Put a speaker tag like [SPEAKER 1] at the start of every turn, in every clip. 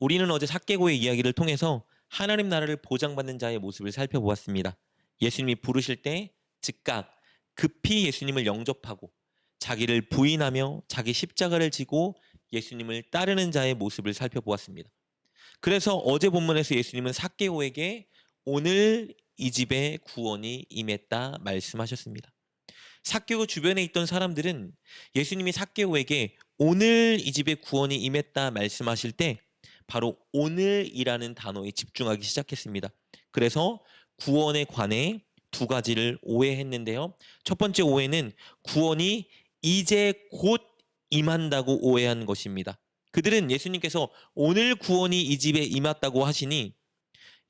[SPEAKER 1] 우리는 어제 삭개고의 이야기를 통해서 하나님 나라를 보장받는 자의 모습을 살펴보았습니다. 예수님이 부르실 때 즉각 급히 예수님을 영접하고 자기를 부인하며 자기 십자가를 지고 예수님을 따르는 자의 모습을 살펴보았습니다. 그래서 어제 본문에서 예수님은 삭개오에게 오늘 이 집에 구원이 임했다 말씀하셨습니다. 삭개오 주변에 있던 사람들은 예수님이 삭개오에게 오늘 이 집에 구원이 임했다 말씀하실 때 바로 오늘이라는 단어에 집중하기 시작했습니다. 그래서 구원에 관해 두 가지를 오해했는데요. 첫 번째 오해는 구원이 이제 곧 임한다고 오해한 것입니다. 그들은 예수님께서 오늘 구원이 이 집에 임했다고 하시니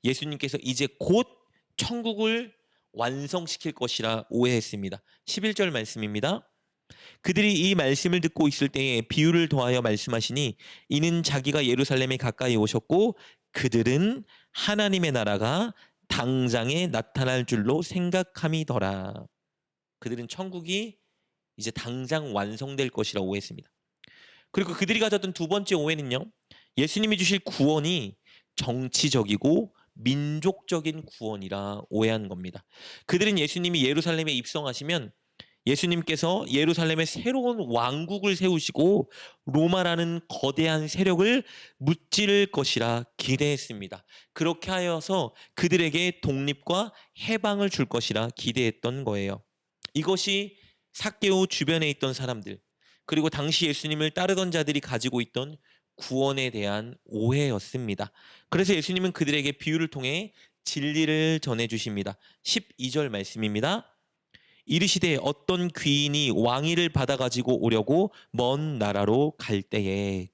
[SPEAKER 1] 예수님께서 이제 곧 천국을 완성시킬 것이라 오해했습니다. 11절 말씀입니다. 그들이 이 말씀을 듣고 있을 때에 비유를 더하여 말씀하시니 이는 자기가 예루살렘에 가까이 오셨고 그들은 하나님의 나라가 당장에 나타날 줄로 생각함이더라. 그들은 천국이 이제 당장 완성될 것이라 오해했습니다. 그리고 그들이 가졌던 두 번째 오해는요. 예수님이 주실 구원이 정치적이고 민족적인 구원이라 오해한 겁니다. 그들은 예수님이 예루살렘에 입성하시면 예수님께서 예루살렘에 새로운 왕국을 세우시고 로마라는 거대한 세력을 무찌를 것이라 기대했습니다. 그렇게 하여서 그들에게 독립과 해방을 줄 것이라 기대했던 거예요. 이것이 삭개오 주변에 있던 사람들, 그리고 당시 예수님을 따르던 자들이 가지고 있던 구원에 대한 오해였습니다. 그래서 예수님은 그들에게 비유를 통해 진리를 전해주십니다. 12절 말씀입니다. 이르시되 어떤 귀인이 왕위를 받아가지고 오려고 먼 나라로 갈 때에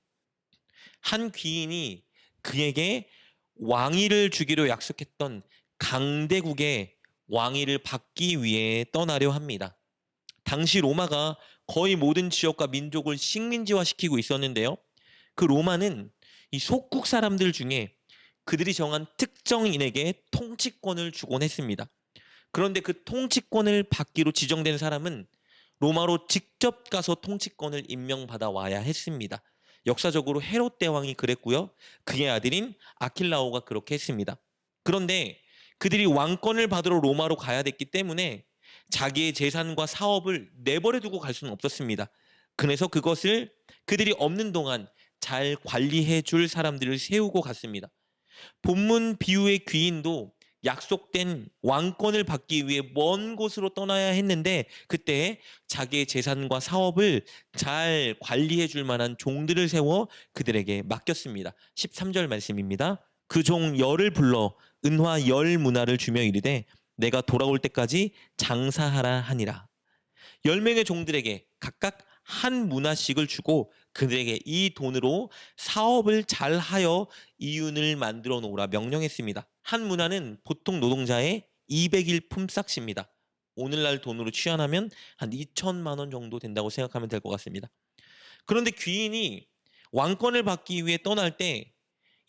[SPEAKER 1] 한 귀인이 그에게 왕위를 주기로 약속했던 강대국의 왕위를 받기 위해 떠나려 합니다. 당시 로마가 거의 모든 지역과 민족을 식민지화시키고 있었는데요. 그 로마는 이 속국 사람들 중에 그들이 정한 특정인에게 통치권을 주곤 했습니다. 그런데 그 통치권을 받기로 지정된 사람은 로마로 직접 가서 통치권을 임명받아 와야 했습니다. 역사적으로 헤롯 대왕이 그랬고요. 그의 아들인 아킬라오가 그렇게 했습니다. 그런데 그들이 왕권을 받으러 로마로 가야 됐기 때문에 자기의 재산과 사업을 내버려 두고 갈 수는 없었습니다. 그래서 그것을 그들이 없는 동안 잘 관리해 줄 사람들을 세우고 갔습니다. 본문 비유의 귀인도 약속된 왕권을 받기 위해 먼 곳으로 떠나야 했는데 그때 자기의 재산과 사업을 잘 관리해 줄 만한 종들을 세워 그들에게 맡겼습니다. 13절 말씀입니다. 그 종 열을 불러 은화 열 문화를 주며 이르되 내가 돌아올 때까지 장사하라 하니라. 10명의 종들에게 각각 한 문화씩을 주고 그들에게 이 돈으로 사업을 잘하여 이윤을 만들어 놓으라 명령했습니다. 한 문화는 보통 노동자의 200일 품삯입니다. 오늘날 돈으로 취한하면 한 2천만 원 정도 된다고 생각하면 될 것 같습니다. 그런데 귀인이 왕권을 받기 위해 떠날 때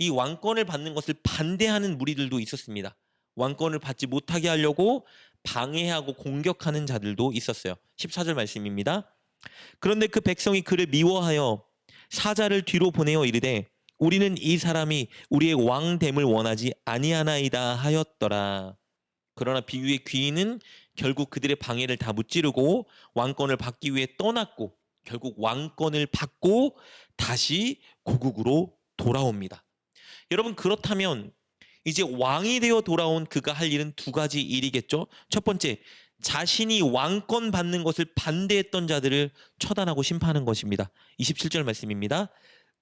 [SPEAKER 1] 이 왕권을 받는 것을 반대하는 무리들도 있었습니다. 왕권을 받지 못하게 하려고 방해하고 공격하는 자들도 있었어요. 14절 말씀입니다. 그런데 그 백성이 그를 미워하여 사자를 뒤로 보내어 이르되 우리는 이 사람이 우리의 왕됨을 원하지 아니하나이다 하였더라. 그러나 비유의 귀인은 결국 그들의 방해를 다 무찌르고 왕권을 받기 위해 떠났고 결국 왕권을 받고 다시 고국으로 돌아옵니다. 여러분, 그렇다면 이제 왕이 되어 돌아온 그가 할 일은 두 가지 일이겠죠. 첫 번째, 자신이 왕권 받는 것을 반대했던 자들을 처단하고 심판하는 것입니다. 27절 말씀입니다.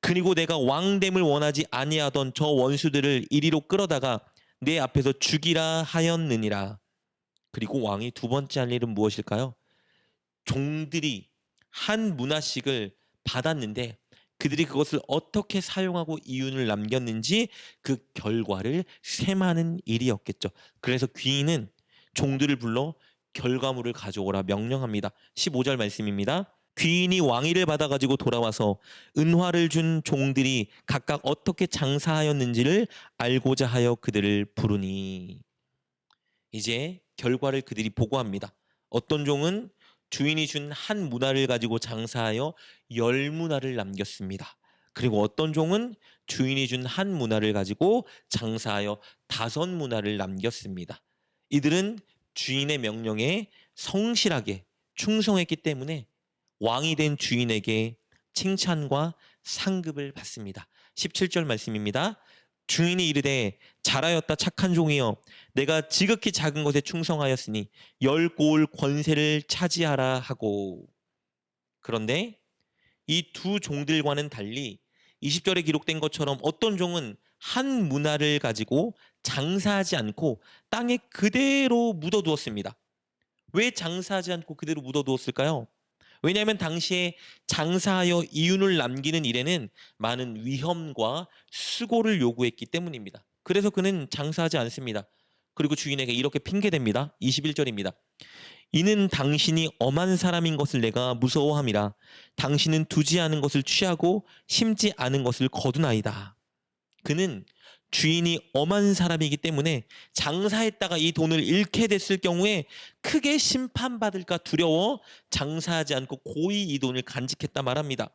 [SPEAKER 1] 그리고 내가 왕됨을 원하지 아니하던 저 원수들을 이리로 끌어다가 내 앞에서 죽이라 하였느니라. 그리고 왕이 두 번째 할 일은 무엇일까요? 종들이 한 문화씩을 받았는데 그들이 그것을 어떻게 사용하고 이윤을 남겼는지 그 결과를 셈하는 일이었겠죠. 그래서 귀인은 종들을 불러 결과물을 가져오라 명령합니다. 15절 말씀입니다. 귀인이 왕위를 받아가지고 돌아와서 은화를 준 종들이 각각 어떻게 장사하였는지를 알고자 하여 그들을 부르니 이제 결과를 그들이 보고합니다. 어떤 종은 주인이 준 한 문화를 가지고 장사하여 10문화를 남겼습니다. 그리고 어떤 종은 주인이 준 한 문화를 가지고 장사하여 5문화를 남겼습니다. 이들은 주인의 명령에 성실하게 충성했기 때문에 왕이 된 주인에게 칭찬과 상급을 받습니다. 17절 말씀입니다. 주인이 이르되 잘하였다 착한 종이여, 내가 지극히 작은 것에 충성하였으니 10고을 권세를 차지하라 하고. 그런데 이 두 종들과는 달리 20절에 기록된 것처럼 어떤 종은 한 문화를 가지고 장사하지 않고 땅에 그대로 묻어두었습니다. 왜 장사하지 않고 그대로 묻어두었을까요? 왜냐하면 당시에 장사하여 이윤을 남기는 일에는 많은 위험과 수고를 요구했기 때문입니다. 그래서 그는 장사하지 않습니다. 그리고 주인에게 이렇게 핑계댑니다. 21절입니다. 이는 당신이 엄한 사람인 것을 내가 무서워함이라. 당신은 두지 않은 것을 취하고 심지 않은 것을 거두나이다. 그는 주인이 엄한 사람이기 때문에 장사했다가 이 돈을 잃게 됐을 경우에 크게 심판받을까 두려워 장사하지 않고 고의 이 돈을 간직했다 말합니다.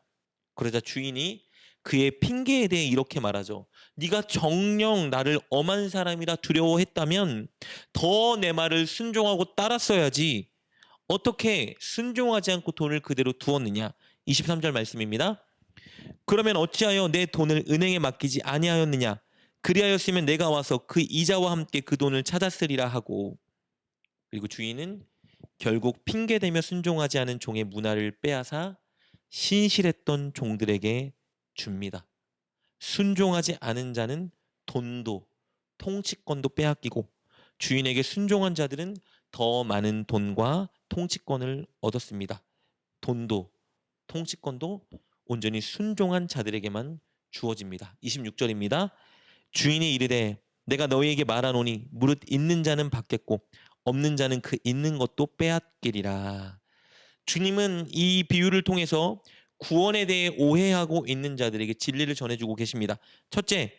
[SPEAKER 1] 그러자 주인이 그의 핑계에 대해 이렇게 말하죠. 네가 정녕 나를 엄한 사람이라 두려워했다면 더 내 말을 순종하고 따랐어야지. 어떻게 순종하지 않고 돈을 그대로 두었느냐. 23절 말씀입니다. 그러면 어찌하여 내 돈을 은행에 맡기지 아니하였느냐. 그리하였으면 내가 와서 그 이자와 함께 그 돈을 찾았으리라 하고. 그리고 주인은 결국 핑계대며 순종하지 않은 종의 문화를 빼앗아 신실했던 종들에게 줍니다. 순종하지 않은 자는 돈도 통치권도 빼앗기고, 주인에게 순종한 자들은 더 많은 돈과 통치권을 얻었습니다. 돈도 통치권도 온전히 순종한 자들에게만 주어집니다. 26절입니다. 주인이 이르되 내가 너희에게 말하노니 무릇 있는 자는 받겠고 없는 자는 그 있는 것도 빼앗기리라. 주님은 이 비유를 통해서 구원에 대해 오해하고 있는 자들에게 진리를 전해주고 계십니다. 첫째,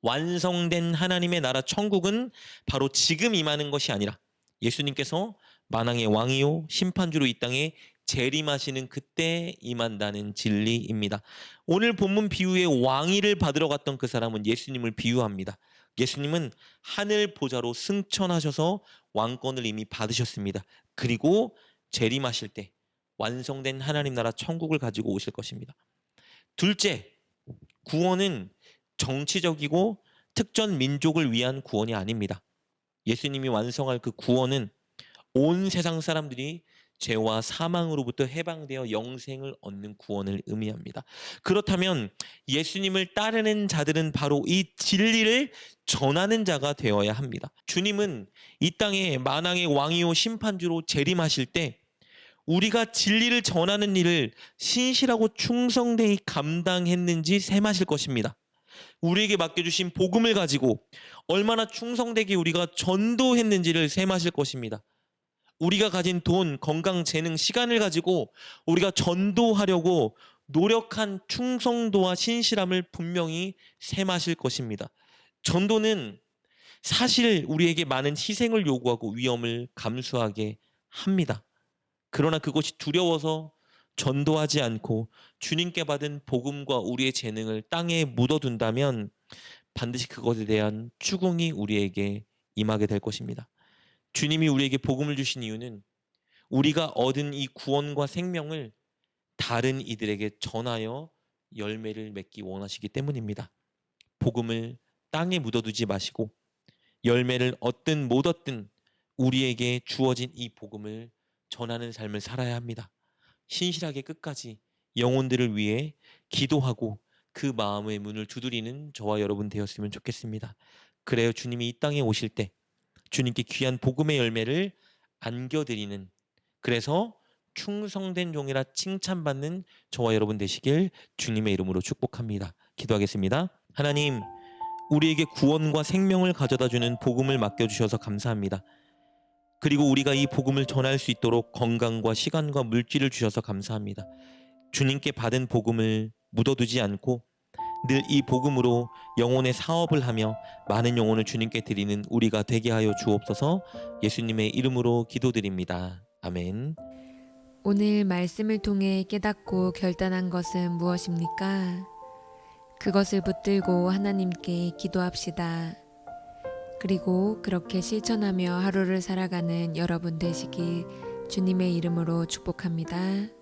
[SPEAKER 1] 완성된 하나님의 나라 천국은 바로 지금 임하는 것이 아니라 예수님께서 만왕의 왕이요 심판주로 이 땅에 재림하시는 그때 임한다는 진리입니다. 오늘 본문 비유의 왕위를 받으러 갔던 그 사람은 예수님을 비유합니다. 예수님은 하늘 보좌로 승천하셔서 왕권을 이미 받으셨습니다. 그리고 재림하실 때 완성된 하나님 나라 천국을 가지고 오실 것입니다. 둘째, 구원은 정치적이고 특정 민족을 위한 구원이 아닙니다. 예수님이 완성할 그 구원은 온 세상 사람들이 죄와 사망으로부터 해방되어 영생을 얻는 구원을 의미합니다. 그렇다면 예수님을 따르는 자들은 바로 이 진리를 전하는 자가 되어야 합니다. 주님은 이 땅에 만왕의 왕이요 심판주로 재림하실 때 우리가 진리를 전하는 일을 신실하고 충성되이 감당했는지 셈하실 것입니다. 우리에게 맡겨주신 복음을 가지고 얼마나 충성되게 우리가 전도했는지를 셈하실 것입니다. 우리가 가진 돈, 건강, 재능, 시간을 가지고 우리가 전도하려고 노력한 충성도와 신실함을 분명히 셈하실 것입니다. 전도는 사실 우리에게 많은 희생을 요구하고 위험을 감수하게 합니다. 그러나 그것이 두려워서 전도하지 않고 주님께 받은 복음과 우리의 재능을 땅에 묻어둔다면 반드시 그것에 대한 추궁이 우리에게 임하게 될 것입니다. 주님이 우리에게 복음을 주신 이유는 우리가 얻은 이 구원과 생명을 다른 이들에게 전하여 열매를 맺기 원하시기 때문입니다. 복음을 땅에 묻어두지 마시고 열매를 얻든 못 얻든 우리에게 주어진 이 복음을 전하는 삶을 살아야 합니다. 신실하게 끝까지 영혼들을 위해 기도하고 그 마음의 문을 두드리는 저와 여러분 되었으면 좋겠습니다. 그래야 주님이 이 땅에 오실 때 주님께 귀한 복음의 열매를 안겨드리는, 그래서 충성된 종이라 칭찬받는 저와 여러분 되시길 주님의 이름으로 축복합니다. 기도하겠습니다. 하나님, 우리에게 구원과 생명을 가져다주는 복음을 맡겨주셔서 감사합니다. 그리고 우리가 이 복음을 전할 수 있도록 건강과 시간과 물질을 주셔서 감사합니다. 주님께 받은 복음을 묻어두지 않고 늘 이 복음으로 영혼의 사업을 하며 많은 영혼을 주님께 드리는 우리가 되게 하여 주옵소서. 예수님의 이름으로 기도드립니다. 아멘.
[SPEAKER 2] 오늘 말씀을 통해 깨닫고 결단한 것은 무엇입니까? 그것을 붙들고 하나님께 기도합시다. 그리고 그렇게 실천하며 하루를 살아가는 여러분 되시길 주님의 이름으로 축복합니다.